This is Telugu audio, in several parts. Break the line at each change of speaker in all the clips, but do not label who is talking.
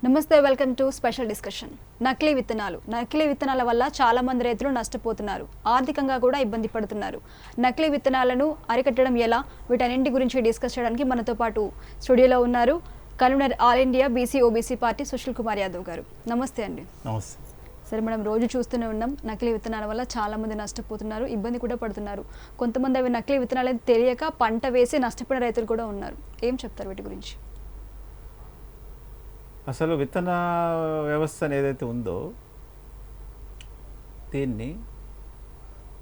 నమస్తే, వెల్కమ్ టు స్పెషల్ డిస్కషన్. నకిలీ విత్తనాల వల్ల చాలా మంది రైతులు నష్టపోతున్నారు, ఆర్థికంగా కూడా ఇబ్బంది పడుతున్నారు. నకిలీ విత్తనాలను అరికట్టడం ఎలా, వీటన్నింటి గురించి డిస్కస్ చేయడానికి మనతో పాటు స్టూడియోలో ఉన్నారు convener all India BC OBC party Sushil Kumar Yadav గారు. నమస్తే అండి.
నమస్తే.
సరే, మనం రోజు చూస్తూనే ఉన్నాం, నకిలీ విత్తనాల వల్ల చాలా మంది నష్టపోతున్నారు, ఇబ్బంది కూడా పడుతున్నారు. కొంతమంది అవి నకిలీ విత్తనాలు తెలియక పంట వేసి నష్టపోయిన రైతులు కూడా ఉన్నారు. ఏం చెప్తారు వీటి గురించి?
అసలు విత్తన వ్యవస్థ ఏదైతే ఉందో దీన్ని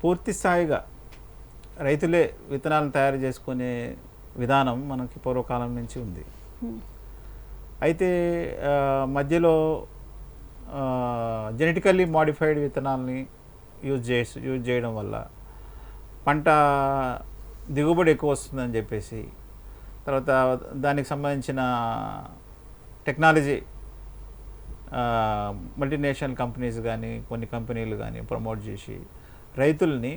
పూర్తి స్థాయిగా రైతులే విత్తనాలను తయారు చేసుకునే విధానం మనకి పూర్వకాలం నుంచి ఉంది. అయితే మధ్యలో జెనెటికల్లీ మాడిఫైడ్ విత్తనాలని యూజ్ చేయడం వల్ల పంట దిగుబడి ఎక్కువ వస్తుందని చెప్పేసి, తర్వాత దానికి సంబంధించిన టెక్నాలజీ మల్టీనేషనల్ కంపెనీస్ కానీ కొన్ని కంపెనీలు కానీ ప్రమోట్ చేసి రైతుల్ని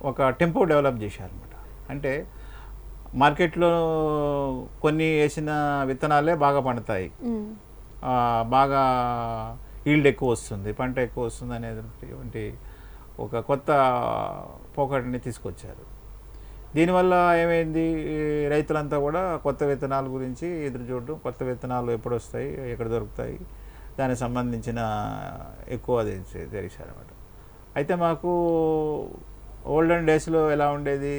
ఒక టెంపో డెవలప్ చేశారన్నమాట. అంటే మార్కెట్లో కొన్ని వేసిన విత్తనాలే బాగా పండుతాయి, బాగా ఈల్డ్ ఎక్కువ వస్తుంది, పంట ఎక్కువ వస్తుంది అనేటువంటి ఒక కొత్త పోకడిని తీసుకొచ్చారు. దీనివల్ల ఏమైంది, రైతులంతా కూడా కొత్త విత్తనాల గురించి ఎదురు చూడడం, కొత్త విత్తనాలు ఎప్పుడు వస్తాయి, ఎక్కడ దొరుకుతాయి, దానికి సంబంధించిన ఎక్కువ తెలిసారన్నమాట. అయితే మాకు ఓల్డెన్ డేస్లో ఎలా ఉండేది,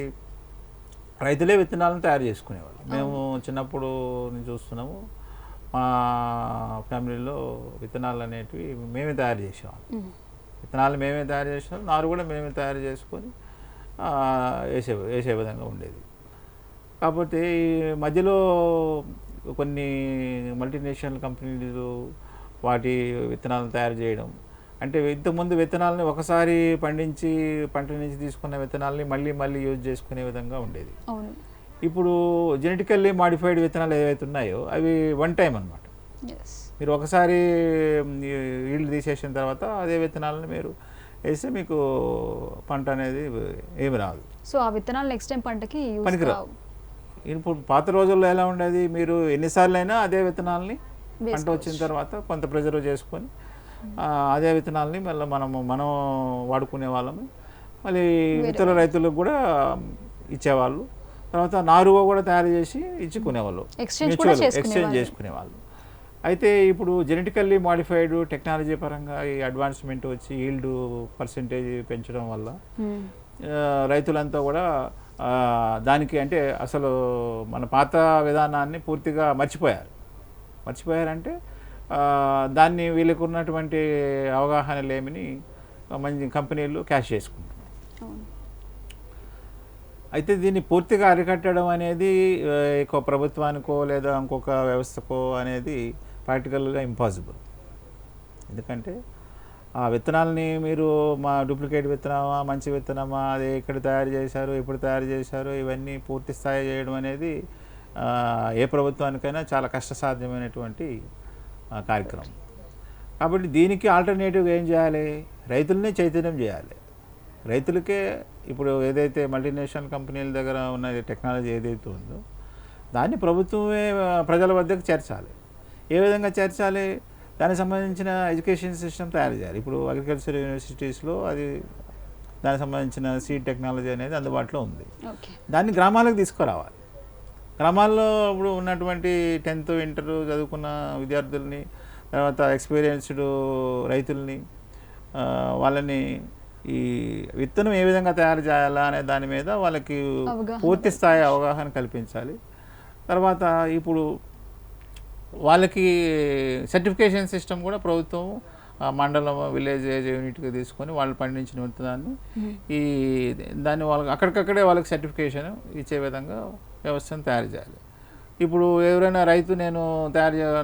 రైతులే విత్తనాలను తయారు చేసుకునేవాళ్ళు. మేము చిన్నప్పుడు నుంచి చూస్తున్నాము, మా ఫ్యామిలీలో విత్తనాలు అనేటివి మేమే తయారు చేసేవాళ్ళం. విత్తనాలు మేమే తయారు చేసాం, నారు కూడా మేమే తయారు చేసుకొని వేసే విధంగా ఉండేది. కాబట్టి మధ్యలో కొన్ని మల్టీనేషనల్ కంపెనీలు వాటి విత్తనాలను తయారు చేయడం, అంటే ఇంతకుముందు విత్తనాలని ఒకసారి పండించి పంట నుంచి తీసుకున్న విత్తనాలని మళ్ళీ యూజ్ చేసుకునే విధంగా ఉండేది. ఇప్పుడు జెనెటికల్లీ మాడిఫైడ్ విత్తనాలు ఏవైతే ఉన్నాయో అవి వన్ టైం అన్నమాట. మీరు ఒకసారి ఈల్డ్ తీసేసిన తర్వాత అదే విత్తనాలను మీరు వేస్తే మీకు పంట అనేది ఏమి రాదు.
సో ఆ విత్తనాలు నెక్స్ట్ టైం పంటకి
పనికిరావు. ఇప్పుడు పాత రోజుల్లో ఎలా ఉండేది, మీరు ఎన్నిసార్లు అయినా అదే విత్తనాలని పంట వచ్చిన తర్వాత కొంత ప్రిజర్వ్ చేసుకొని అదే విత్తనాలని మళ్ళీ మనం వాడుకునే వాళ్ళము, మళ్ళీ ఇతర రైతులకు కూడా ఇచ్చేవాళ్ళు, తర్వాత నారుగా కూడా తయారు చేసి ఇచ్చుకునేవాళ్ళు, ఎక్స్చేంజ్ చేసుకునేవాళ్ళు. అయితే ఇప్పుడు జెనెటికల్లీ మాడిఫైడ్ టెక్నాలజీ పరంగా ఈ అడ్వాన్స్మెంట్ వచ్చి ఈల్డ్ పర్సెంటేజ్ పెంచడం వల్ల రైతులంతా కూడా దానికి, అంటే అసలు మన పాత విధానాన్ని పూర్తిగా మర్చిపోయారంటే దాన్ని వీళ్ళకు ఉన్నటువంటి అవగాహన లేమిని మంచి కంపెనీలు క్యాష్ చేసుకుంటున్నాయి. అయితే దీన్ని పూర్తిగా అరికట్టడం అనేది ఒక ప్రభుత్వానికో లేదా ఇంకొక వ్యవస్థకో అనేది ప్రాక్టికల్గా ఇంపాసిబుల్. ఎందుకంటే ఆ విత్తనాలని మీరు మా డూప్లికేట్ విత్తనమా మంచి విత్తనమా, అది ఎక్కడ తయారు చేశారు, ఎప్పుడు తయారు చేశారు, ఇవన్నీ పూర్తి స్థాయి చేయడం అనేది ఏ ప్రభుత్వానికైనా చాలా కష్టసాధ్యమైనటువంటి కార్యక్రమం. కాబట్టి దీనికి ఆల్టర్నేటివ్గా ఏం చేయాలి, రైతులనే చైతన్యం చేయాలి. రైతులకే ఇప్పుడు ఏదైతే మల్టీనేషనల్ కంపెనీల దగ్గర ఉన్న టెక్నాలజీ ఏదైతే ఉందో దాన్ని ప్రభుత్వమే ప్రజల వద్దకు చేర్చాలి. ఏ విధంగా చేర్చాలి, దానికి సంబంధించిన ఎడ్యుకేషన్ సిస్టమ్ తయారు చేయాలి. ఇప్పుడు అగ్రికల్చర్ యూనివర్సిటీస్లో దానికి సంబంధించిన సీడ్ టెక్నాలజీ అనేది అందుబాటులో ఉంది. దాన్ని గ్రామాలకు తీసుకురావాలి. గ్రామాల్లో ఇప్పుడు ఉన్నటువంటి 10th ఇంటర్ చదువుకున్న విద్యార్థుల్ని, తర్వాత ఎక్స్పీరియన్స్డ్ రైతుల్ని, వాళ్ళని ఈ విత్తనం ఏ విధంగా తయారు చేయాలా అనే దాని మీద వాళ్ళకి పూర్తి స్థాయి అవగాహన కల్పించాలి. తర్వాత ఇప్పుడు వాళ్ళకి సర్టిఫికేషన్ సిస్టమ్ కూడా ప్రభుత్వం మండలం, విలేజ్ యూనిట్గా తీసుకొని వాళ్ళు పండించిన విత్తనాన్ని దాన్ని వాళ్ళకి అక్కడికక్కడే వాళ్ళకి సర్టిఫికేషన్ ఇచ్చే విధంగా వ్యవస్థను తయారు చేయాలి. ఇప్పుడు ఎవరైనా రైతు నేను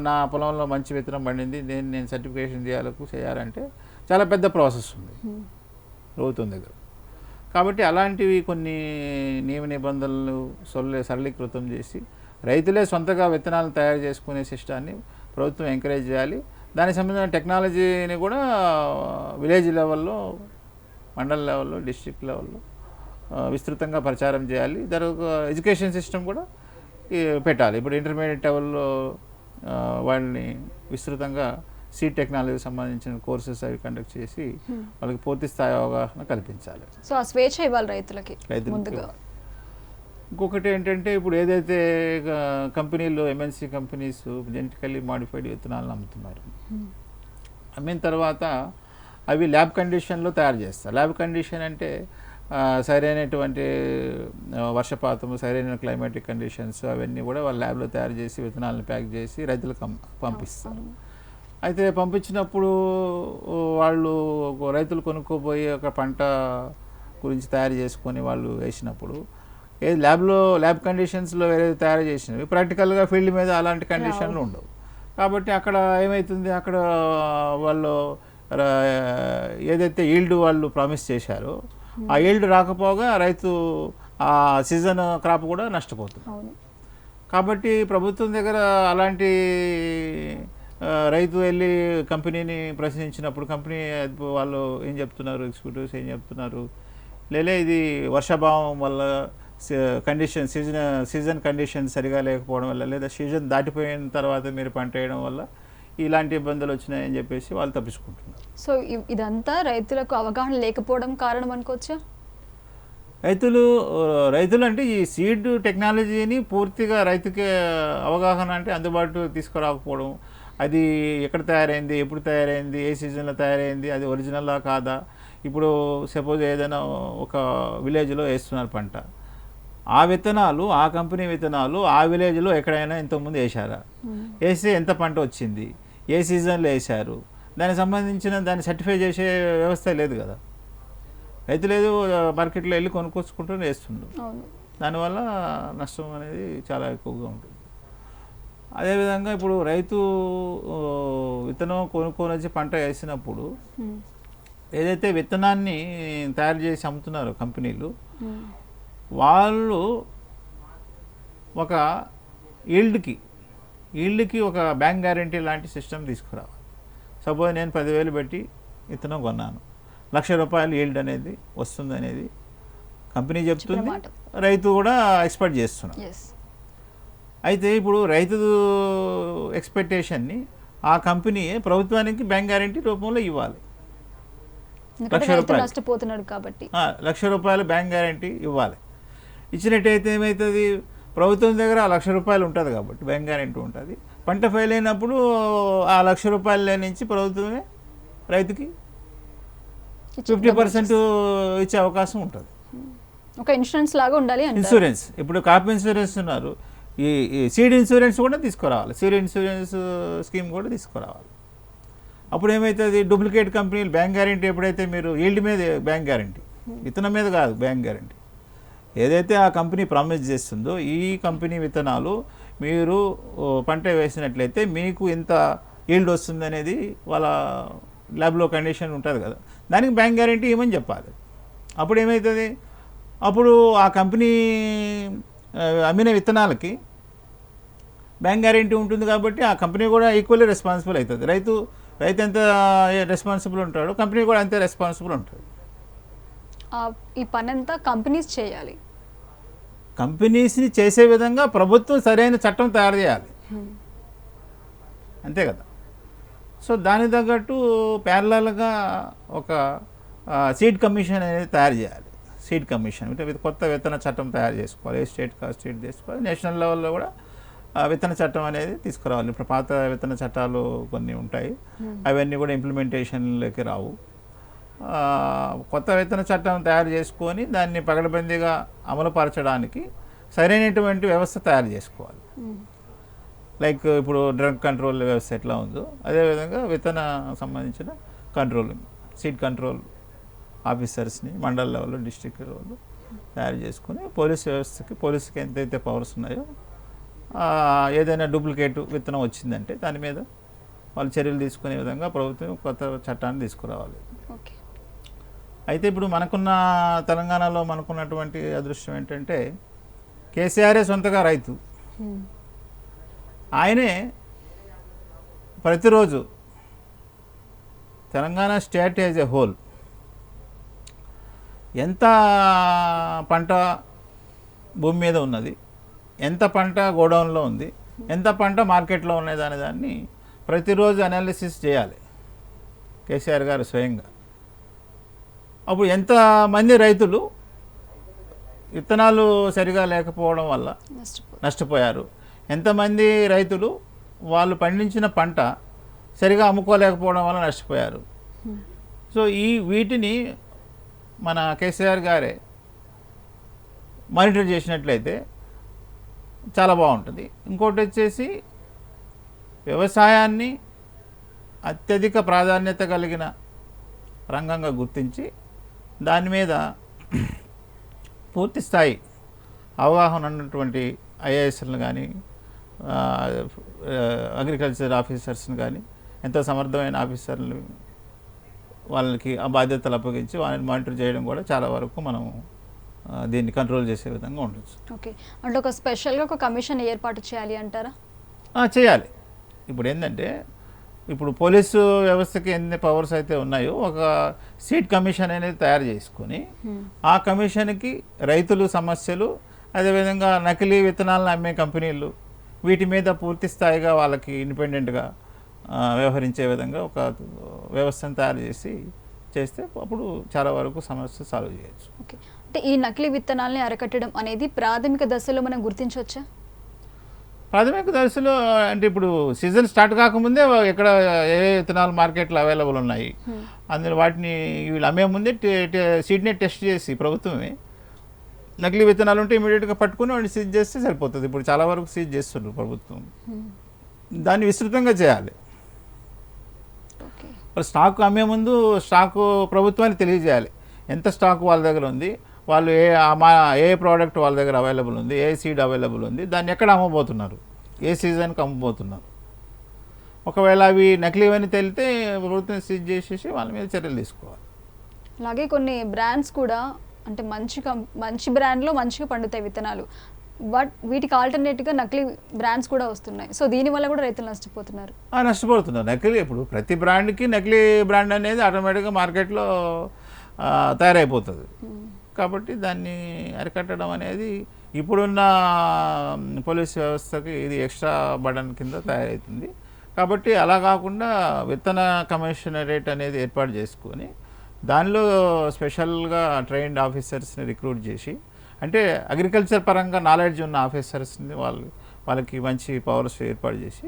నా పొలంలో మంచి విత్తనం పండింది, నేను సర్టిఫికేషన్ చేయాలంటే చాలా పెద్ద ప్రాసెస్ ఉంది ప్రభుత్వం దగ్గర. కాబట్టి అలాంటివి కొన్ని నియమ నిబంధనలు సరళీకృతం చేసి రైతులే సొంతగా విత్తనాలు తయారు చేసుకునే సిస్టాన్ని ప్రభుత్వం ఎంకరేజ్ చేయాలి. దానికి సంబంధించిన టెక్నాలజీని కూడా విలేజ్ లెవెల్లో, మండల లెవెల్లో, డిస్ట్రిక్ట్ లెవెల్లో విస్తృతంగా ప్రచారం చేయాలి. దానికి ఎడ్యుకేషన్ సిస్టమ్ కూడా పెట్టాలి. ఇప్పుడు ఇంటర్మీడియట్ లెవెల్లో వాళ్ళని విస్తృతంగా సీడ్ టెక్నాలజీకి సంబంధించిన కోర్సెస్ అవి కండక్ట్ చేసి వాళ్ళకి పూర్తి స్థాయి అవగాహన కల్పించాలి.
సో ఆ స్వేచ్ఛ ఇవ్వాలి రైతులకి
రైతులకి
ముందుగా.
ఇంకొకటి ఏంటంటే ఇప్పుడు ఏదైతే కంపెనీలు ఎంఎన్సీ కంపెనీస్ జెనెటికల్లీ మాడిఫైడ్ విత్తనాలను అమ్ముతున్నారు, అమ్మిన తర్వాత అవి ల్యాబ్ కండిషన్లో తయారు చేస్తారు. ల్యాబ్ కండిషన్ అంటే సరైనటువంటి వర్షపాతము, సరైన క్లైమాటిక్ కండిషన్స్ అవన్నీ కూడా వాళ్ళ ల్యాబ్లో తయారు చేసి విత్తనాలను ప్యాక్ చేసి రైతులకు పంపిస్తారు. అయితే పంపించినప్పుడు వాళ్ళు రైతులు కొనుక్కోపోయి ఒక పంట గురించి తయారు చేసుకొని వాళ్ళు వేసినప్పుడు ఏది ల్యాబ్ కండిషన్స్లో ఏదైతే తయారు చేసినవి ప్రాక్టికల్గా ఫీల్డ్ మీద అలాంటి కండిషన్లు ఉండవు. కాబట్టి అక్కడ ఏమవుతుంది, అక్కడ వాళ్ళు ఏదైతే ఈల్డ్ వాళ్ళు ప్రామిస్ చేశారో ఆ ఈల్డ్ రాకపోగా రైతు ఆ సీజన్ క్రాప్ కూడా నష్టపోతుంది. కాబట్టి ప్రభుత్వం దగ్గర అలాంటి రైతు వెళ్ళి కంపెనీని ప్రశ్నించినప్పుడు కంపెనీ వాళ్ళు ఏం చెప్తున్నారు, ఎగ్జిక్యూటివ్స్ ఏం చెప్తున్నారు, లేలే ఇది వర్షాభావం వల్ల సీజన్ కండిషన్ సరిగా లేకపోవడం వల్ల లేదా సీజన్ దాటిపోయిన తర్వాత మీరు పంట వేయడం వల్ల ఇలాంటి ఇబ్బందులు వచ్చినాయని చెప్పేసి వాళ్ళు తప్పించుకుంటున్నారు.
సో ఇదంతా రైతులకు అవగాహన లేకపోవడం కారణం అనుకోవచ్చా?
రైతులు అంటే ఈ సీడ్ టెక్నాలజీని పూర్తిగా రైతుకి అవగాహన అంటే అందుబాటు తీసుకురాకపోవడం, అది ఎక్కడ తయారైంది, ఎప్పుడు తయారైంది, ఏ సీజన్లో తయారైంది, అది ఒరిజినల్లా కాదా. ఇప్పుడు సపోజ్ ఏదైనా ఒక విలేజ్లో వేస్తున్నారు పంట, ఆ విత్తనాలు ఆ కంపెనీ విత్తనాలు ఆ విలేజ్లో ఎక్కడైనా ఇంతకుముందు వేశారా, వేస్తే ఎంత పంట వచ్చింది, ఏ సీజన్లో వేశారు, దానికి సంబంధించిన దాన్ని సర్టిఫై చేసే వ్యవస్థ లేదు కదా. రైతు లేదు, మార్కెట్లో వెళ్ళి కొనుక్కొచ్చుకుంటూ వేస్తుండ్రు. దానివల్ల నష్టం అనేది చాలా ఎక్కువగా ఉంటుంది. అదేవిధంగా ఇప్పుడు రైతు విత్తనం కొనుక్కొని వచ్చి పంట వేసినప్పుడు ఏదైతే విత్తనాన్ని తయారు చేసి అమ్ముతున్నారో కంపెనీలు, వాళ్ళు ఒక ఈల్డ్కి ఒక బ్యాంక్ గ్యారంటీ లాంటి సిస్టమ్ తీసుకురావాలి. సపోజ్ నేను 10,000 పెట్టి విత్తనం కొన్నాను, ₹1,00,000 ఈల్డ్ అనేది వస్తుంది అనేది కంపెనీ చెప్తుంది, రైతు కూడా ఎక్స్పెక్ట్ చేస్తున్నాడు. అయితే ఇప్పుడు రైతు ఎక్స్పెక్టేషన్ని ఆ కంపెనీ ప్రభుత్వానికి బ్యాంక్ గ్యారంటీ రూపంలో ఇవ్వాలి.
నష్టపోతున్నాడు కాబట్టి
₹1,00,000 బ్యాంక్ గ్యారంటీ ఇవ్వాలి. ఇచ్చినట్టయితే ఏమవుతుంది, ప్రభుత్వం దగ్గర ఆ ₹1,00,000 ఉంటుంది కాబట్టి బ్యాంక్ గ్యారంటీ ఉంటుంది. పంట ఫెయిల్ అయినప్పుడు ఆ ₹1,00,000 నుంచి ప్రభుత్వమే రైతుకి 50% ఇచ్చే అవకాశం ఉంటుంది.
ఒక ఇన్సూరెన్స్ లాగా ఉండాలి.
ఇన్సూరెన్స్ ఇప్పుడు క్రాప్ ఇన్సూరెన్స్ ఉన్నారు, ఈ సీడ్ ఇన్సూరెన్స్ కూడా తీసుకురావాలి, సీడ్ ఇన్సూరెన్స్ స్కీమ్ కూడా తీసుకురావాలి. అప్పుడు ఏమవుతుంది, డూప్లికేట్ కంపెనీలు బ్యాంక్ గ్యారంటీ ఎప్పుడైతే మీరు ఈల్డ్ మీద బ్యాంక్ గ్యారంటీ, విత్తనం మీద కాదు బ్యాంక్ గ్యారంటీ, ఏదైతే ఆ కంపెనీ ప్రామిస్ చేస్తుందో ఈ కంపెనీ విత్తనాలు మీరు పంట వేసినట్లయితే మీకు ఇంత ఈల్డ్ వస్తుంది అనేది వాళ్ళ ల్యాబ్లో కండిషన్ ఉంటుంది కదా, దానికి బ్యాంక్ గ్యారంటీ ఇవ్వమని చెప్పాలి. అప్పుడు ఏమవుతుంది, అప్పుడు ఆ కంపెనీ అమ్మిన విత్తనాలకి బ్యాంక్ గ్యారంటీ ఉంటుంది కాబట్టి ఆ కంపెనీ కూడా ఈక్వల్లీ రెస్పాన్సిబుల్ అవుతుంది. రైతు ఎంత రెస్పాన్సిబుల్ ఉంటాడో కంపెనీ కూడా అంతే రెస్పాన్సిబుల్ ఉంటుంది.
ఈ పని అంతా కంపెనీస్ చేయాలి.
కంపెనీస్ని చేసే విధంగా ప్రభుత్వం సరైన చట్టం తయారు చేయాలి, అంతే కదా. సో దానికి తగ్గట్టు ప్యారలల్గా ఒక సీడ్ కమిషన్ అనేది తయారు చేయాలి. సీడ్ కమిషన్ అంటే కొత్త విత్తన చట్టం తయారు చేసుకోవాలి, ఏ స్టేట్ కా స్టేట్ చేసుకోవాలి. నేషనల్ లెవెల్లో కూడా విత్తన చట్టం అనేది తీసుకురావాలి. ఇప్పుడు పాత విత్తన చట్టాలు కొన్ని ఉంటాయి, అవన్నీ కూడా ఇంప్లిమెంటేషన్లోకి రావు. కొత్త విత్తన చట్టం తయారు చేసుకొని దాన్ని పగడబందీగా అమలుపరచడానికి సరైనటువంటి వ్యవస్థ తయారు చేసుకోవాలి. లైక్ ఇప్పుడు డ్రగ్ కంట్రోల్ వ్యవస్థ ఎట్లా ఉందో అదేవిధంగా విత్తన సంబంధించిన కంట్రోలింగ్ సీడ్ కంట్రోల్ ఆఫీసర్స్ని మండల లెవెల్లో డిస్ట్రిక్ట్ లెవెల్లో తయారు చేసుకుని పోలీసుకి ఎంతైతే పవర్స్ ఉన్నాయో ఏదైనా డూప్లికేట్ విత్తనం వచ్చిందంటే దాని మీద వాళ్ళు చర్యలు తీసుకునే విధంగా ప్రభుత్వం కొత్త చట్టాన్ని తీసుకురావాలి. అయితే ఇప్పుడు తెలంగాణలో మనకున్నటువంటి అదృష్టం ఏంటంటే కేసీఆరే సొంతగా రైతు, ఆయనే ప్రతిరోజు Telangana state as a whole ఎంత పంట భూమి మీద ఉన్నది, ఎంత పంట గోడౌన్లో ఉంది, ఎంత పంట మార్కెట్లో ఉన్నది అనే దాన్ని ప్రతిరోజు అనాలిసిస్ చేయాలి కేసీఆర్ గారు స్వయంగా. అప్పుడు ఎంతమంది రైతులు విత్తనాలు సరిగా లేకపోవడం వల్ల నష్టపోయారు, ఎంతమంది రైతులు వాళ్ళు పండించిన పంట సరిగా అమ్ముకోలేకపోవడం వల్ల నష్టపోయారు. సో వీటిని మన కేసీఆర్ గారే మానిటర్ చేసినట్లయితే చాలా బాగుంటుంది. ఇంకోటి వచ్చేసి వ్యవసాయాన్ని అత్యధిక ప్రాధాన్యత కలిగిన రంగంగా గుర్తించి దాని మీద పూర్తి స్థాయి అవగాహన ఉన్నటువంటి ఐఏఎస్లను కానీ అగ్రికల్చర్ ఆఫీసర్స్ని కానీ ఎంతో సమర్థమైన ఆఫీసర్లు వాళ్ళకి ఆ బాధ్యతలు అప్పగించి వాళ్ళని మానిటర్ చేయడం కూడా చాలా వరకు మనం దీన్ని కంట్రోల్ చేసే విధంగా ఉండొచ్చు.
ఓకే, అంటే ఒక స్పెషల్గా ఒక కమిషన్ ఏర్పాటు చేయాలి అంటారా?
చేయాలి. ఇప్పుడు ఏంటంటే ఇప్పుడు పోలీసు వ్యవస్థకి ఎన్ని పవర్స్ అయితే ఉన్నాయో ఒక సీట్ కమిషన్ అనేది తయారు చేసుకొని ఆ కమిషన్కి రైతులు సమస్యలు, అదేవిధంగా నకిలీ విత్తనాలను అమ్మే కంపెనీలు, వీటి మీద పూర్తి స్థాయిగా వాళ్ళకి ఇండిపెండెంట్గా వ్యవహరించే విధంగా ఒక వ్యవస్థను తయారు చేస్తే అప్పుడు చాలా వరకు సమస్య సాల్వ్ చేయొచ్చు.
ఓకే, అంటే ఈ నకిలీ విత్తనాలని అరికట్టడం అనేది ప్రాథమిక దశలో మనం గుర్తించవచ్చా?
ప్రాథమిక దశలో అంటే ఇప్పుడు సీజన్ స్టార్ట్ కాకముందే ఎక్కడ ఏ విత్తనాలు మార్కెట్లో అవైలబుల్ ఉన్నాయి, అందులో వాటిని వీళ్ళు అమ్మే ముందే సీడ్ని టెస్ట్ చేసి ప్రభుత్వమే నకిలీ విత్తనాలు ఉంటే ఇమీడియట్గా పట్టుకుని వాడిని సీజ్ చేస్తే సరిపోతుంది. ఇప్పుడు చాలా వరకు సీజ్ చేస్తున్నారు ప్రభుత్వం. దాన్ని విస్తృతంగా చేయాలి. స్టాక్ అమ్మే ముందు స్టాకు ప్రభుత్వానికి తెలియజేయాలి, ఎంత స్టాక్ వాళ్ళ దగ్గర ఉంది, వాళ్ళు ఏ ప్రోడక్ట్ వాళ్ళ దగ్గర అవైలబుల్ ఉంది, ఏ సీడ్ అవైలబుల్ ఉంది, దాన్ని ఎక్కడ అమ్మబోతున్నారు, ఏ సీజన్కి అమ్మబోతున్నారు. ఒకవేళ అవి నకిలీవని తెలితే ప్రభుత్వం సీజ్ చేసేసి వాళ్ళ మీద చర్యలు తీసుకోవాలి.
అలాగే కొన్ని బ్రాండ్స్ కూడా అంటే మంచి బ్రాండ్లో మంచిగా పండుతాయి విత్తనాలు, బట్ వీటికి ఆల్టర్నేట్గా నకిలీ బ్రాండ్స్ కూడా వస్తున్నాయి. సో దీనివల్ల కూడా రైతులు నష్టపోతున్నారు.
నకిలీ ఇప్పుడు ప్రతి బ్రాండ్కి నకిలీ బ్రాండ్ అనేది ఆటోమేటిక్గా మార్కెట్లో తయారైపోతుంది. కాబట్టి దాన్ని అరికట్టడం అనేది ఇప్పుడున్న పోలీస్ వ్యవస్థకి ఇది ఎక్స్ట్రా బర్డన్ కింద తయారవుతుంది. కాబట్టి అలా కాకుండా విత్తన కమిషనరేట్ అనేది ఏర్పాటు చేసుకొని దానిలో స్పెషల్గా ట్రైన్డ్ ఆఫీసర్స్ని రిక్రూట్ చేసి, అంటే అగ్రికల్చర్ పరంగా నాలెడ్జ్ ఉన్న ఆఫీసర్స్ని వాళ్ళకి మంచి పవర్స్ ఏర్పాటు చేసి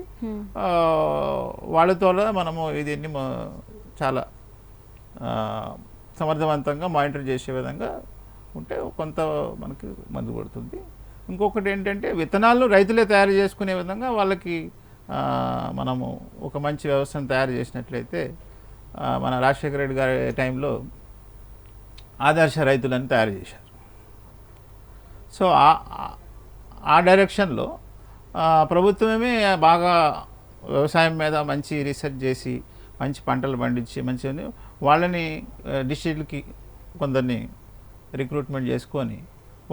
వాళ్ళతో మనము దీన్ని చాలా సమర్థవంతంగా మానిటర్ చేసే విధంగా ఉంటే కొంత మనకి మందు పడుతుంది. ఇంకొకటి ఏంటంటే విత్తనాలు రైతులే తయారు చేసుకునే విధంగా వాళ్ళకి మనము ఒక మంచి వ్యవస్థను తయారు చేసినట్లయితే మన రాజశేఖర రెడ్డి గారి టైంలో ఆదర్శ రైతులను తయారు చేశారు. సో ఆ డైరెక్షన్లో ప్రభుత్వమే బాగా వ్యవసాయం మీద మంచి రీసెర్చ్ చేసి మంచి పంటలు పండించి మంచి వాళ్ళని డిస్ట్రిక్ట్కి కొందరిని రిక్రూట్మెంట్ చేసుకొని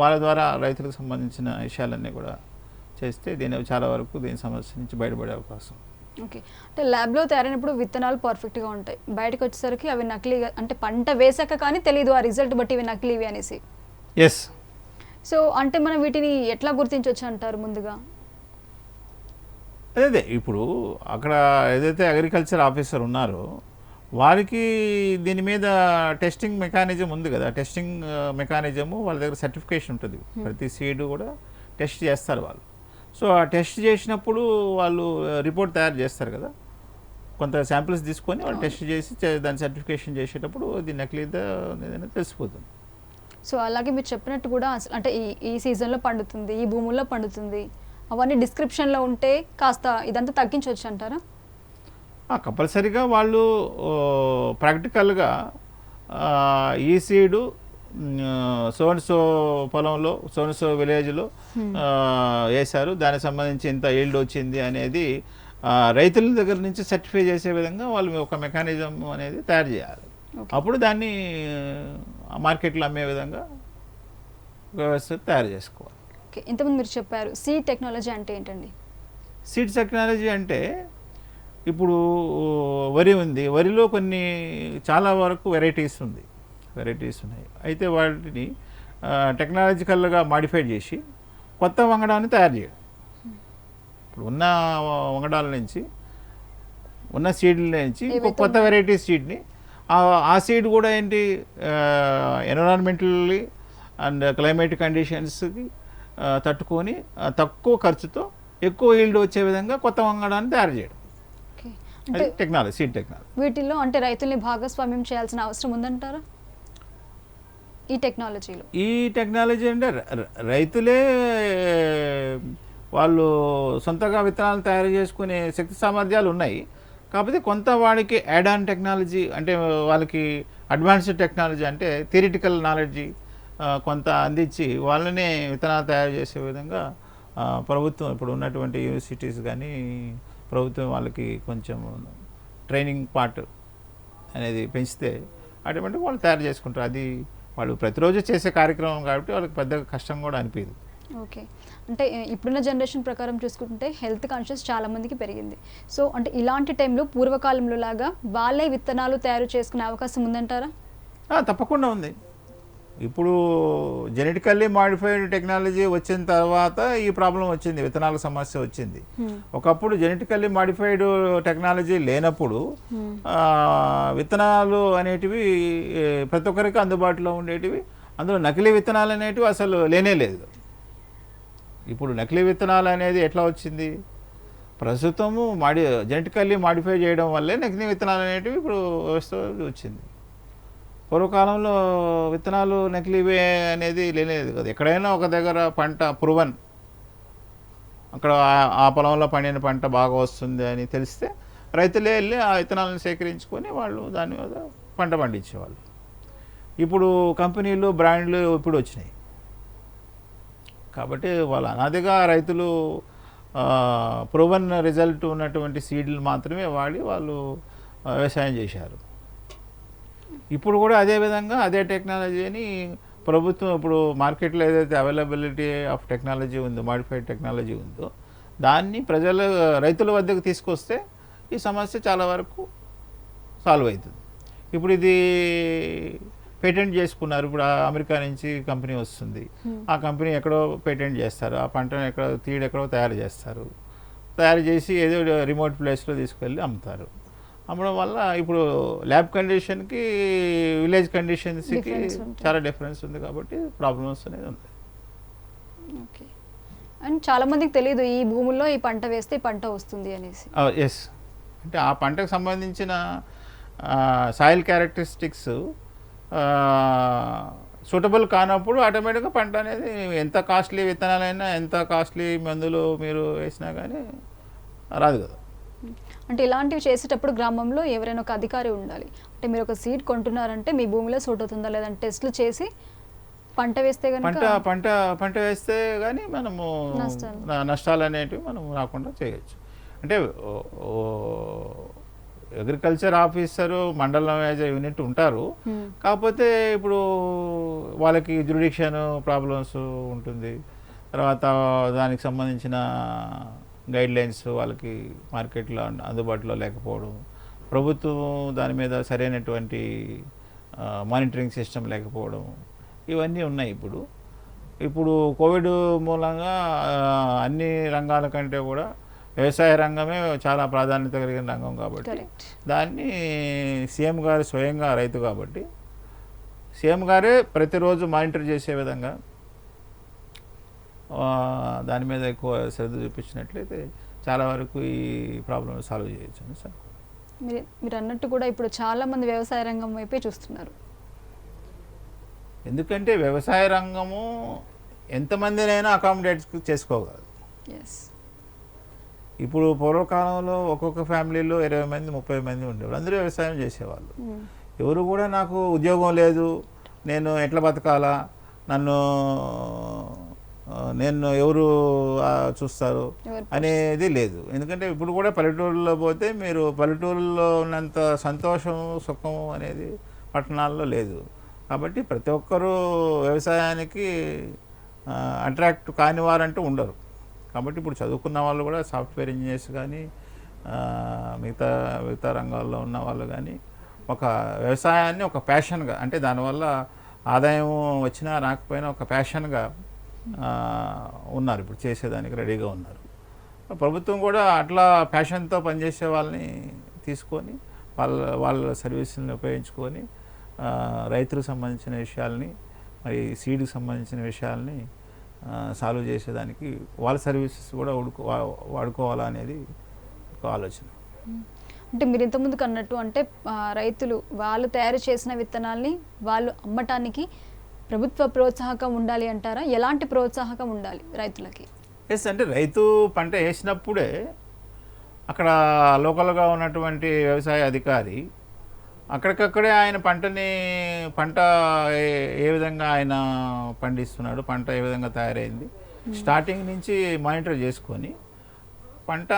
వాళ్ళ ద్వారా రైతులకు సంబంధించిన విషయాలన్నీ కూడా చేస్తే చాలా వరకు దీని సమస్య నుంచి బయటపడే అవకాశం.
ఓకే, అంటే ల్యాబ్లో తయారైనప్పుడు విత్తనాలు పర్ఫెక్ట్గా ఉంటాయి, బయటకు వచ్చేసరికి అవి నకిలీగా, అంటే పంట వేసాక కానీ తెలియదు ఆ రిజల్ట్ బట్టి ఇవి నకిలీవి అనేసి.
ఎస్.
సో అంటే మనం వీటిని ఎట్లా గుర్తించవచ్చు అంటారు ముందుగా?
అదే ఇప్పుడు అక్కడ ఏదైతే అగ్రికల్చర్ ఆఫీసర్ ఉన్నారో వారికి దీని మీద టెస్టింగ్ మెకానిజం ఉంది కదా, టెస్టింగ్ మెకానిజము వాళ్ళ దగ్గర సర్టిఫికేషన్ ఉంటుంది. ప్రతి సీడ్ కూడా టెస్ట్ చేస్తారు వాళ్ళు. సో ఆ టెస్ట్ చేసినప్పుడు వాళ్ళు రిపోర్ట్ తయారు చేస్తారు కదా, కొంత శాంపిల్స్ తీసుకొని వాళ్ళు టెస్ట్ చేసి దాని సర్టిఫికేషన్ చేసేటప్పుడు ఇది నకిలీదా ఏదైనా తెలిసిపోతుంది.
సో అలాగే మీరు చెప్పినట్టు కూడా అంటే ఈ సీజన్లో పండుతుంది, ఈ భూముల్లో పండుతుంది, అవన్నీ డిస్క్రిప్షన్లో ఉంటే కాస్త ఇదంతా తగ్గించవచ్చు అంటారా?
కంపల్సరీగా వాళ్ళు ప్రాక్టికల్గా ఈ సీడు సోన్సో పొలంలో సోన్సో విలేజ్లో వేశారు, దానికి సంబంధించి ఇంత ఈల్డ్ వచ్చింది అనేది రైతుల దగ్గర నుంచి సర్టిఫై చేసే విధంగా వాళ్ళు ఒక మెకానిజం అనేది తయారు చేయాలి. అప్పుడు దాన్ని మార్కెట్లో అమ్మే విధంగా వ్యవస్థ తయారు చేసుకోవాలి.
ఓకే, ఇంతకుముందు మీరు చెప్పారు సీడ్ టెక్నాలజీ అంటే ఏంటండి?
సీడ్ టెక్నాలజీ అంటే ఇప్పుడు వరి ఉంది, వరిలో కొన్ని చాలా వరకు వెరైటీస్ ఉన్నాయి. అయితే వాటిని టెక్నాలజికల్గా మాడిఫై చేసి కొత్త వంగడాన్ని తయారు చేయడం. ఇప్పుడు ఉన్న వంగడాల నుంచి ఉన్న సీడ్ల నుంచి ఇంకో
ఏవైతే
కొత్త వెరైటీ సీడ్ని ఆ సీడ్ కూడా ఏంటి ఎన్విరాన్మెంటల్లీ అండ్ క్లైమేట్ కండిషన్స్కి తట్టుకొని తక్కువ ఖర్చుతో ఎక్కువ ఈల్డ్ వచ్చే విధంగా కొత్త వంగడాన్ని తయారు చేయడం.
ఓకే.
అది
అంటే
టెక్నాలజీ, సీడ్ టెక్నాలజీ.
వీటిల్లో అంటే రైతుల్ని భాగస్వామ్యం చేయాల్సిన అవసరం ఉందంటారా ఈ టెక్నాలజీలో?
ఈ టెక్నాలజీ అంటే రైతులే వాళ్ళు సొంతగా విత్తనాలు తయారు చేసుకునే శక్తి సామర్థ్యాలు ఉన్నాయి. కాకపోతే కొంత వాడికి యాడ్ ఆన్ టెక్నాలజీ అంటే వాళ్ళకి అడ్వాన్స్డ్ టెక్నాలజీ అంటే థియరిటికల్ నాలెడ్జి కొంత అందించి వాళ్ళనే విత్తనాలు తయారు చేసే విధంగా ప్రభుత్వం ఇప్పుడు ఉన్నటువంటి యూనివర్సిటీస్ కానీ ప్రభుత్వం వాళ్ళకి కొంచెం ట్రైనింగ్ పార్ట్ అనేది పెంచితే ఆటోమేటిక్గా వాళ్ళు తయారు చేసుకుంటారు. అది వాళ్ళు ప్రతిరోజు చేసే కార్యక్రమం కాబట్టి వాళ్ళకి పెద్ద కష్టం కూడా అనిపించదు.
ఓకే. అంటే ఇప్పుడున్న జనరేషన్ ప్రకారం చూసుకుంటే హెల్త్ కాన్షియస్ చాలా మందికి పెరిగింది. సో అంటే ఇలాంటి టైంలో పూర్వకాలంలో లాగా వాళ్ళే విత్తనాలు తయారు చేసుకునే అవకాశం ఉందంటారా?
తప్పకుండా ఉంది. ఇప్పుడు జెనెటికల్లీ మాడిఫైడ్ టెక్నాలజీ వచ్చిన తర్వాత ఈ ప్రాబ్లం వచ్చింది, విత్తనాల సమస్య వచ్చింది. ఒకప్పుడు జెనెటికల్లీ మాడిఫైడ్ టెక్నాలజీ లేనప్పుడు విత్తనాలు అనేటివి ప్రతి ఒక్కరికి అందుబాటులో ఉండేటివి. అందులో నకిలీ విత్తనాలు అనేటివి అసలు లేనే లేదు. ఇప్పుడు నకిలీ విత్తనాలు అనేది ఎట్లా వచ్చింది? ప్రస్తుతము జెనెటికల్లీ మాడిఫై చేయడం వల్లే నకిలీ విత్తనాలు అనేటివి ఇప్పుడు వ్యవస్థ వచ్చింది. పూర్వకాలంలో విత్తనాలు నకిలీవే అనేది లేనేది కదా. ఎక్కడైనా ఒక దగ్గర పంట ప్రూవన్, అక్కడ ఆ పొలంలో పండిన పంట బాగా వస్తుంది అని తెలిస్తే రైతులే వెళ్ళి ఆ విత్తనాలను సేకరించుకొని వాళ్ళు దాని మీద పంట పండించేవాళ్ళు. ఇప్పుడు కంపెనీలు బ్రాండ్లు ఇప్పుడు వచ్చినాయి కాబట్టి వాళ్ళు అనాదిగా రైతులు ప్రూవన్ రిజల్ట్ ఉన్నటువంటి సీడ్లు మాత్రమే వాడి వాళ్ళు వ్యవసాయం చేశారు. ఇప్పుడు కూడా అదేవిధంగా అదే టెక్నాలజీని ప్రభుత్వం ఇప్పుడు మార్కెట్లో ఏదైతే అవైలబిలిటీ ఆఫ్ టెక్నాలజీ ఉందో, మాడిఫైడ్ టెక్నాలజీ ఉందో, దాన్ని రైతుల వద్దకు తీసుకొస్తే ఈ సమస్య చాలా వరకు సాల్వ్ అవుతుంది. ఇప్పుడు ఇది పేటెంట్ చేసుకున్నారు. ఇప్పుడు అమెరికా నుంచి కంపెనీ వస్తుంది, ఆ కంపెనీ ఎక్కడో పేటెంట్ చేస్తారు, ఆ పంటను ఎక్కడో తయారు చేస్తారు. తయారు చేసి ఏదో రిమోట్ ప్లేస్లో తీసుకెళ్ళి అమ్ముతారు. అమ్మడం వల్ల ఇప్పుడు ల్యాబ్ కండిషన్కి విలేజ్ కండిషన్స్కి చాలా డిఫరెన్స్ ఉంది కాబట్టి ప్రాబ్లమ్స్ అనేది ఉంది.
ఓకే. అండ్ చాలామందికి తెలియదు ఈ భూముల్లో ఈ పంట వేస్తే ఈ పంట వస్తుంది అనేసి.
ఎస్, అంటే ఆ పంటకు సంబంధించిన సాయిల్ క్యారెక్టరిస్టిక్స్ సూటబుల్ కానప్పుడు ఆటోమేటిక్గా పంట అనేది ఎంత కాస్ట్లీ విత్తనాలైనా ఎంత కాస్ట్లీ మందులు మీరు వేసినా కానీ రాదు కదా.
అంటే ఇలాంటివి చేసేటప్పుడు గ్రామంలో ఎవరైనా ఒక అధికారి ఉండాలి. అంటే మీరు ఒక సీడ్ కొంటున్నారంటే మీ భూమిలో సూట్ అవుతుందా లేదంటే టెస్ట్లు చేసి పంట వేస్తే
పంట వేస్తే కానీ మనము నష్టాలు అనేటివి మనం రాకుండా చేయొచ్చు. అంటే అగ్రికల్చర్ ఆఫీసరు మండలం యాజ్ యూనిట్ ఉంటారు. కాకపోతే ఇప్పుడు వాళ్ళకి జ్యురిడిక్షన్ ప్రాబ్లమ్స్ ఉంటుంది. తర్వాత దానికి సంబంధించిన గైడ్లైన్స్ వాళ్ళకి మార్కెట్లో అందుబాటులో లేకపోవడం, ప్రభుత్వం దాని మీద సరైనటువంటి మానిటరింగ్ సిస్టమ్ లేకపోవడం, ఇవన్నీ ఉన్నాయి. ఇప్పుడు కోవిడ్ మూలంగా అన్ని రంగాల కంటే కూడా వ్యవసాయ రంగమే చాలా ప్రాధాన్యత కలిగిన రంగం కాబట్టి దాన్ని సీఎం గారు స్వయంగా రైతు కాబట్టి సీఎం గారే ప్రతిరోజు మానిటర్ చేసే విధంగా దాని మీద ఎక్కువ శ్రద్ధ చూపించినట్లయితే చాలా వరకు ఈ ప్రాబ్లమ్ సాల్వ్ చేయొచ్చు సార్.
మీరు అన్నట్టు కూడా ఇప్పుడు చాలామంది వ్యవసాయ రంగం వైపే చూస్తున్నారు.
ఎందుకంటే వ్యవసాయ రంగము ఎంతమందినైనా అకామిడేట్ చేసుకోగలదు. ఇప్పుడు పూర్వకాలంలో ఒక్కొక్క ఫ్యామిలీలో 20 మంది 30 మంది ఉండేవాళ్ళు, అందరూ వ్యవసాయం చేసేవాళ్ళు. ఎవరు కూడా నాకు ఉద్యోగం లేదు, నేను ఎట్లా బతకాలా, నేను ఎవరు చూస్తారు అనేది లేదు. ఎందుకంటే ఇప్పుడు కూడా పల్లెటూరులో పోతే మీరు పల్లెటూరులో ఉన్నంత సంతోషం సుఖం అనేది పట్టణాల్లో లేదు. కాబట్టి ప్రతి ఒక్కరూ వ్యవసాయానికి అట్రాక్ట్ కాని వారంటూ ఉండరు. కాబట్టి ఇప్పుడు చదువుకున్న వాళ్ళు కూడా సాఫ్ట్వేర్ ఇంజనీర్స్ కానీ మిగతా రంగాల్లో ఉన్న వాళ్ళు కానీ ఒక వ్యవసాయాన్ని ఒక ప్యాషన్గా, అంటే దానివల్ల ఆదాయం వచ్చినా రాకపోయినా ఒక ప్యాషన్గా ఉన్నారు, ఇప్పుడు చేసేదానికి రెడీగా ఉన్నారు. ప్రభుత్వం కూడా అట్లా ప్యాషన్తో పనిచేసే వాళ్ళని తీసుకొని వాళ్ళ సర్వీసులను ఉపయోగించుకొని రైతులకు సంబంధించిన విషయాల్ని మరి సీడ్కి సంబంధించిన విషయాల్ని సాల్వ్ చేసేదానికి వాళ్ళ సర్వీసెస్ కూడా వాడుకోవాలా అనేది ఒక ఆలోచన.
అంటే మీరు ఇంతకుముందుకు అన్నట్టు అంటే రైతులు వాళ్ళు తయారు చేసిన విత్తనాల్ని వాళ్ళు అమ్మటానికి ప్రభుత్వ ప్రోత్సాహకం ఉండాలి అంటారా? ఎలాంటి ప్రోత్సాహకం ఉండాలి రైతులకి?
ఎస్, అంటే రైతు పంట వేసినప్పుడే అక్కడ లోకల్గా ఉన్నటువంటి వ్యవసాయ అధికారి అక్కడికక్కడే ఆయన పంట ఏ విధంగా ఆయన పండిస్తున్నాడు, పంట ఏ విధంగా తయారైంది స్టార్టింగ్ నుంచి మానిటర్ చేసుకొని పంట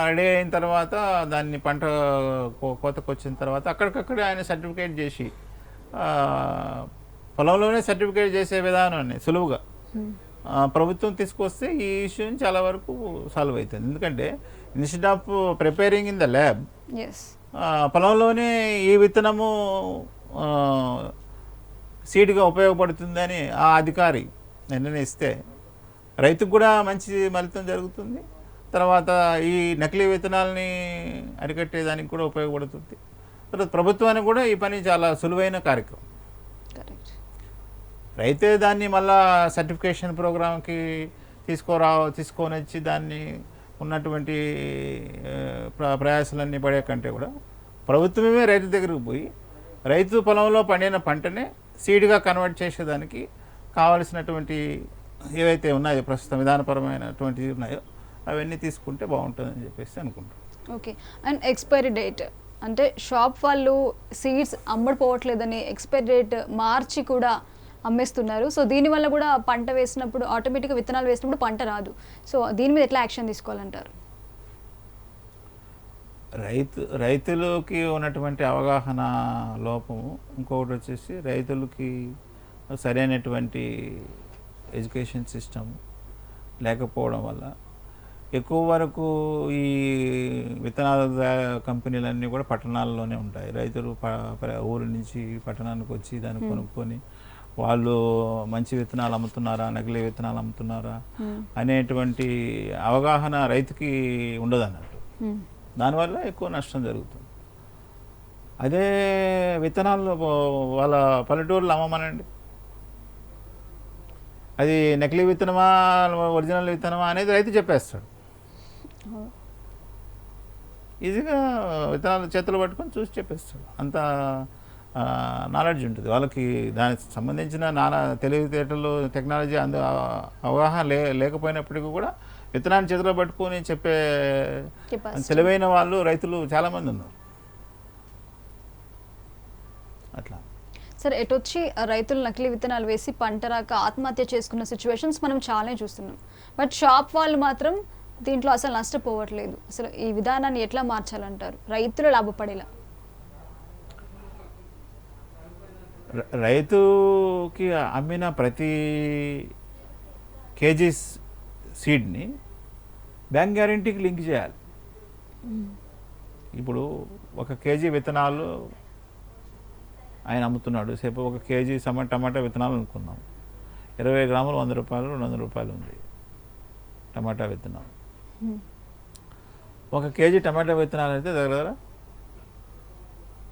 రెడీ అయిన తర్వాత దాన్ని పంట కోతకు వచ్చిన తర్వాత అక్కడికక్కడే ఆయన సర్టిఫికేట్ చేసి పొలంలోనే సర్టిఫికేట్ చేసే విధానాన్ని సులువుగా ప్రభుత్వం తీసుకొస్తే ఈ ఇష్యూని చాలా వరకు సాల్వ్ అవుతుంది. ఎందుకంటే instead of preparing in the lab పొలంలోనే ఈ విత్తనము సీడ్గా ఉపయోగపడుతుందని ఆ అధికారి నిర్ణయిస్తే రైతుకు కూడా మంచి ఫలితం జరుగుతుంది. తర్వాత ఈ నకిలీ విత్తనాలని అరికట్టేదానికి కూడా ఉపయోగపడుతుంది. తర్వాత ప్రభుత్వానికి కూడా ఈ పని చాలా సులువైన కార్యక్రమం. రైతే దాన్ని మళ్ళా సర్టిఫికేషన్ ప్రోగ్రామ్కి తీసుకొని వచ్చి దాన్ని ఉన్నటువంటి ప్రయాసాలన్నీ పడే కంటే కూడా ప్రభుత్వమే రైతు దగ్గరికి పోయి రైతు పొలంలో పండిన పంటనే సీడ్గా కన్వర్ట్ చేసేదానికి కావలసినటువంటి ఏవైతే ఉన్నాయో ప్రస్తుతం విధానపరమైనటువంటివి ఉన్నాయో అవన్నీ తీసుకుంటే బాగుంటుందని చెప్పేసి అనుకుంటాం.
ఓకే. అండ్ ఎక్స్పైరీ డేట్ అంటే షాప్ వాళ్ళు సీడ్స్ అమ్మడిపోవట్లేదని ఎక్స్పైరీ డేట్ మార్చి కూడా అమ్మేస్తున్నారు. సో దీనివల్ల కూడా పంట వేసినప్పుడు ఆటోమేటిక్గా విత్తనాలు వేసినప్పుడు పంట రాదు. సో దీని మీద ఎట్లా యాక్షన్ తీసుకోవాలంటారు?
రైతులకి ఉన్నటువంటి అవగాహన లోపము, ఇంకొకటి వచ్చేసి రైతులకి సరైనటువంటి ఎడ్యుకేషన్ సిస్టమ్ లేకపోవడం వల్ల ఎక్కువ వరకు ఈ విత్తనాల కంపెనీలన్నీ కూడా పట్టణాల్లోనే ఉంటాయి. రైతులు ఊరి నుంచి పట్టణానికి వచ్చి దాన్ని కొనుక్కొని వాళ్ళు మంచి విత్తనాలు అమ్ముతున్నారా, నకిలీ విత్తనాలు అమ్ముతున్నారా అనేటువంటి అవగాహన రైతుకి ఉండదు అన్నట్టు. దానివల్ల ఎక్కువ నష్టం జరుగుతుంది. అదే విత్తనాలు వాళ్ళ పల్లెటూరులో అమ్మమనండి, అది నకిలీ విత్తనమా ఒరిజినల్ విత్తనమా అనేది రైతు చెప్పేస్తాడు. ఈజీగా విత్తనాలు చేతులు పట్టుకొని చూసి చెప్పేస్తాడు. అంత నాలెడ్జ్ ఉంటుంది వాళ్ళకి. దానికి సంబంధించిన తెలివితేటలు టెక్నాలజీ అవగాహన లేకపోయినప్పటికీ కూడా విత్తనాన్ని చేతిలో పట్టుకొని చెప్పే తెలివైన వాళ్ళు రైతులు చాలామంది ఉన్నారు. అట్లా
సరే, ఎటొచ్చి రైతులు నకిలీ విత్తనాలు వేసి పంట రాక ఆత్మహత్య చేసుకున్న సిచ్యువేషన్స్ మనం చాలానే చూస్తున్నాం. బట్ షాప్ వాళ్ళు మాత్రం దీంట్లో అసలు నష్టపోవట్లేదు. అసలు ఈ విధానాన్ని ఎట్లా మార్చాలంటారు రైతులు లాభపడేలా?
రైతుకి అమ్మిన ప్రతి కేజీ సీడ్ని బ్యాంక్ గ్యారెంటీకి లింక్ చేయాలి. ఇప్పుడు ఒక కేజీ విత్తనాలు ఆయన అమ్ముతున్నాడు, సేపు ఒక కేజీ టమాటా విత్తనాలు అనుకున్నాం, 20 గ్రాములు 100 రూపాయలు 200 రూపాయలు ఉంది టమాటా విత్తనాలు. ఒక కేజీ టమాటా విత్తనాలు అయితే దగ్గర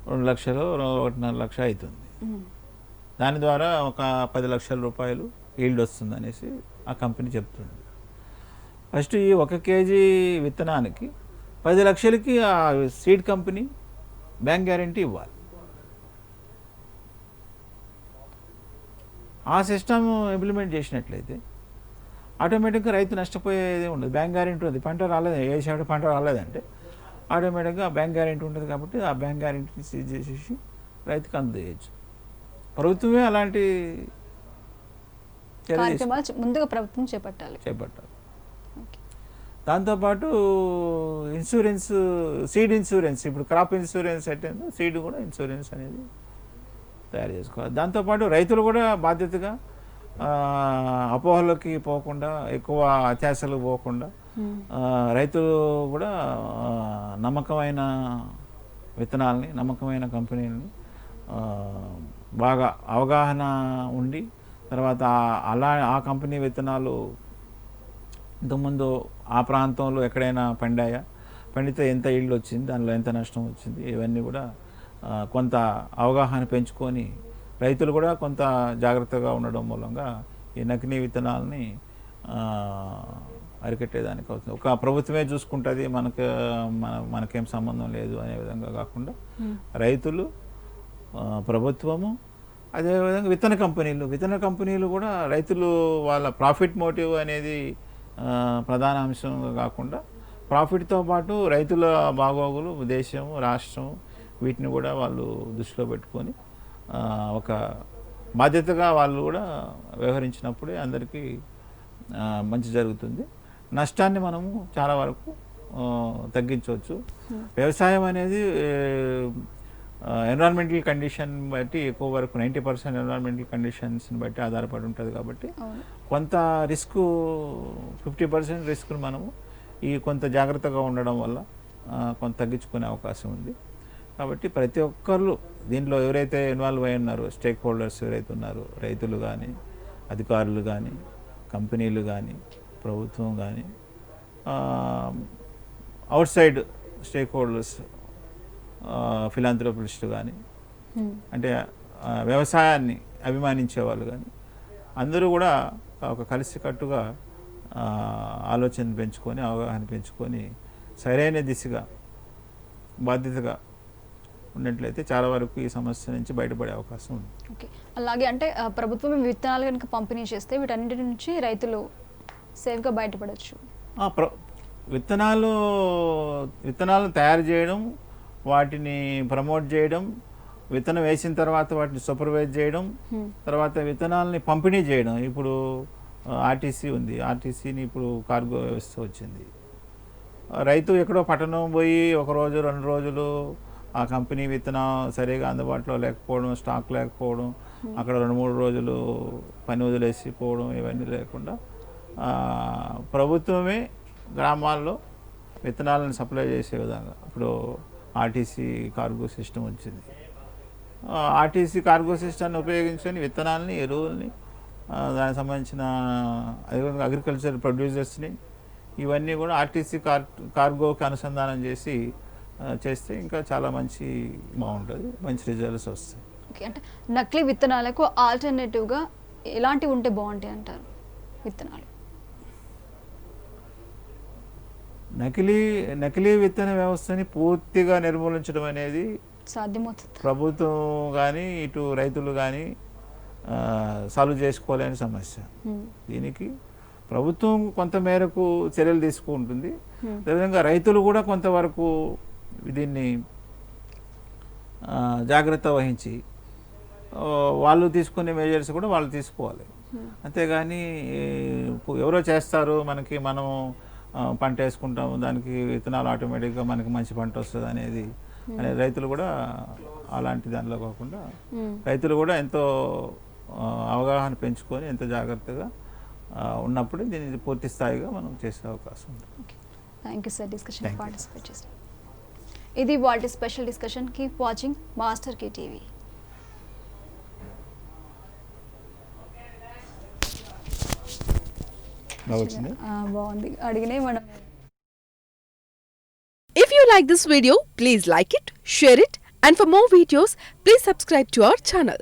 2 లక్షలు 1.5 లక్ష అవుతుంది. దాని ద్వారా ఒక 10 లక్షల రూపాయలు ఈల్డ్ వస్తుంది అనేసి ఆ కంపెనీ చెప్తుంది. ఫస్ట్ ఈ 1 కేజీ విత్తనానికి 10 లక్షలకి ఆ సీడ్ కంపెనీ బ్యాంక్ గ్యారెంటీ ఇవ్వాలి. ఆ సిస్టమ్ ఇంప్లిమెంట్ చేసినట్లయితే ఆటోమేటిక్గా రైతు నష్టపోయేది ఉండదు. బ్యాంక్ గ్యారెంటీ ఉంది, పంట రాలేదు, వేసాడు పంట రాలేదంటే ఆటోమేటిక్గా బ్యాంక్ గ్యారెంటీ ఉంటుంది. కాబట్టి ఆ బ్యాంక్ గ్యారెంటీని సీజ్ చేసేసి రైతుకు అందజేయచ్చు. ప్రభుత్వమే అలాంటి
ముందుగా ప్రభుత్వం చేపట్టాలి.
దాంతోపాటు ఇన్సూరెన్స్, సీడ్ ఇన్సూరెన్స్, ఇప్పుడు క్రాప్ ఇన్సూరెన్స్ అయితే సీడ్ కూడా ఇన్సూరెన్స్ అనేది తయారు చేసుకోవాలి. దాంతోపాటు రైతులు కూడా బాధ్యతగా అపోహలకి పోకుండా, ఎక్కువ అత్యాశలకు పోకుండా రైతులు కూడా నమ్మకమైన విత్తనాలని, నమ్మకమైన కంపెనీలని బాగా అవగాహన ఉండి, తర్వాత ఆ కంపెనీ విత్తనాలు ఇంతకుముందు ఆ ప్రాంతంలో ఎక్కడైనా పండితే ఎంత ఈల్డ్ వచ్చింది, దానిలో ఎంత నష్టం వచ్చింది, ఇవన్నీ కూడా కొంత అవగాహన పెంచుకొని రైతులు కూడా కొంత జాగ్రత్తగా ఉండడం మూలంగా ఈ నకిలీ విత్తనాలని అరికట్టేదానికి అవుతుంది. ఒక ప్రభుత్వమే చూసుకుంటుంది, మనకేం సంబంధం లేదు అనే విధంగా కాకుండా రైతులు, ప్రభుత్వము, అదేవిధంగా విత్తన కంపెనీలు కూడా రైతులు వాళ్ళ ప్రాఫిట్ మోటివ్ అనేది ప్రధాన అంశంగా కాకుండా ప్రాఫిట్తో పాటు రైతుల బాగోగులు, దేశం, రాష్ట్రం వీటిని కూడా వాళ్ళు దృష్టిలో పెట్టుకొని ఒక బాధ్యతగా వాళ్ళు కూడా వ్యవహరించినప్పుడే అందరికీ మంచి జరుగుతుంది. నష్టాన్ని మనము చాలా వరకు తగ్గించవచ్చు. వ్యవసాయం అనేది ఎన్విరాన్మెంటల్ కండిషన్ బట్టి ఎక్కువ వరకు 90% ఎన్విరాన్మెంటల్ కండిషన్స్ని బట్టి ఆధారపడి ఉంటుంది కాబట్టి కొంత రిస్క్ 50% రిస్క్ను మనము కొంత జాగ్రత్తగా ఉండడం వల్ల కొంత తగ్గించుకునే అవకాశం ఉంది. కాబట్టి ప్రతి ఒక్కళ్ళు దీంట్లో ఎవరైతే ఇన్వాల్వ్ అయి ఉన్నారో, స్టేక్ హోల్డర్స్ ఎవరైతే ఉన్నారో, రైతులు కానీ, అధికారులు కానీ, కంపెనీలు కానీ, ప్రభుత్వం కానీ, అవుట్ సైడ్ స్టేక్ హోల్డర్స్, ఫిలాంథ్రోపిస్టులు కానీ, అంటే వ్యవసాయాన్ని అభిమానించే వాళ్ళు కానీ, అందరూ కూడా ఒక కలిసికట్టుగా ఆలోచన పెంచుకొని, అవగాహన పెంచుకొని సరైన దిశగా బాధ్యతగా ఉన్నట్లయితే చాలా వరకు ఈ సమస్య నుంచి బయటపడే అవకాశం ఉంది.
ఓకే, అలాగే అంటే ప్రభుత్వం విత్తనాలు కనుక పంపిణీ చేస్తే వీటన్నిటి నుంచి రైతులు సేఫ్గా బయటపడవచ్చు.
విత్తనాలను తయారు చేయడం, వాటిని ప్రమోట్ చేయడం, విత్తనం వేసిన తర్వాత వాటిని సూపర్వైజ్ చేయడం, తర్వాత విత్తనాలని పంపిణీ చేయడం. ఇప్పుడు ఆర్టీసీ ఉంది, ఆర్టీసీని ఇప్పుడు కార్గో వ్యవస్థ వచ్చింది. రైతు ఎక్కడో పట్టణం పోయి 1 రోజు 2 రోజులు ఆ కంపెనీ విత్తనం సరిగా అందుబాటులో లేకపోవడం, స్టాక్ లేకపోవడం, అక్కడ 2-3 రోజులు పని వదిలేసి పోవడం, ఇవన్నీ లేకుండా ప్రభుత్వమే గ్రామాల్లో విత్తనాలను సప్లై చేసే విధంగా ఇప్పుడు ఆర్టీసీ కార్గో సిస్టమ్ వచ్చింది. ఆర్టీసీ కార్గో సిస్టమ్ని ఉపయోగించుకొని విత్తనాలని, ఎరువుల్ని, దానికి సంబంధించిన అగ్రికల్చర్ ప్రొడ్యూసర్స్ని ఇవన్నీ కూడా ఆర్టీసీ కార్గోకి అనుసంధానం చేస్తే ఇంకా చాలా బాగుంటుంది, మంచి రిజల్ట్స్ వస్తాయి.
ఓకే, అంటే నకిలీ విత్తనాలకు ఆల్టర్నేటివ్గా ఎలాంటివి ఉంటే బాగుంటాయి అంటారు? విత్తనాలు
నకిలీ విత్తన వ్యవస్థని పూర్తిగా నిర్మూలించడం అనేది
సాధ్యమవుతుంది.
ప్రభుత్వం కానీ ఇటు రైతులు కానీ సాల్వ్ చేసుకోలేని సమస్య. దీనికి ప్రభుత్వం కొంత మేరకు చర్యలు తీసుకుంటుంది, అదేవిధంగా రైతులు కూడా కొంతవరకు దీన్ని జాగ్రత్త వహించి వాళ్ళు తీసుకునే మెజర్స్ కూడా వాళ్ళు తీసుకోవాలి. అంతేగాని ఎవరో చేస్తారు, మనం పంట వేసుకుంటాము, దానికి విత్తనాలు ఆటోమేటిక్గా మనకి మంచి పంట వస్తుంది అనేది రైతులు కూడా అలాంటి దానిలో కాకుండా రైతులు కూడా ఎంతో అవగాహన పెంచుకొని ఎంతో జాగ్రత్తగా ఉన్నప్పుడు దీన్ని పూర్తి స్థాయిగా మనం చేసే అవకాశం ఉంది.
Thank you sir, discussion participate చేసి. ఇది వాటి special discussion. Keep watching master కి టీవీ. బాగుంది, అడిగినే మనం.
If you like this video, please like it, share it, and for more videos, please subscribe to our channel.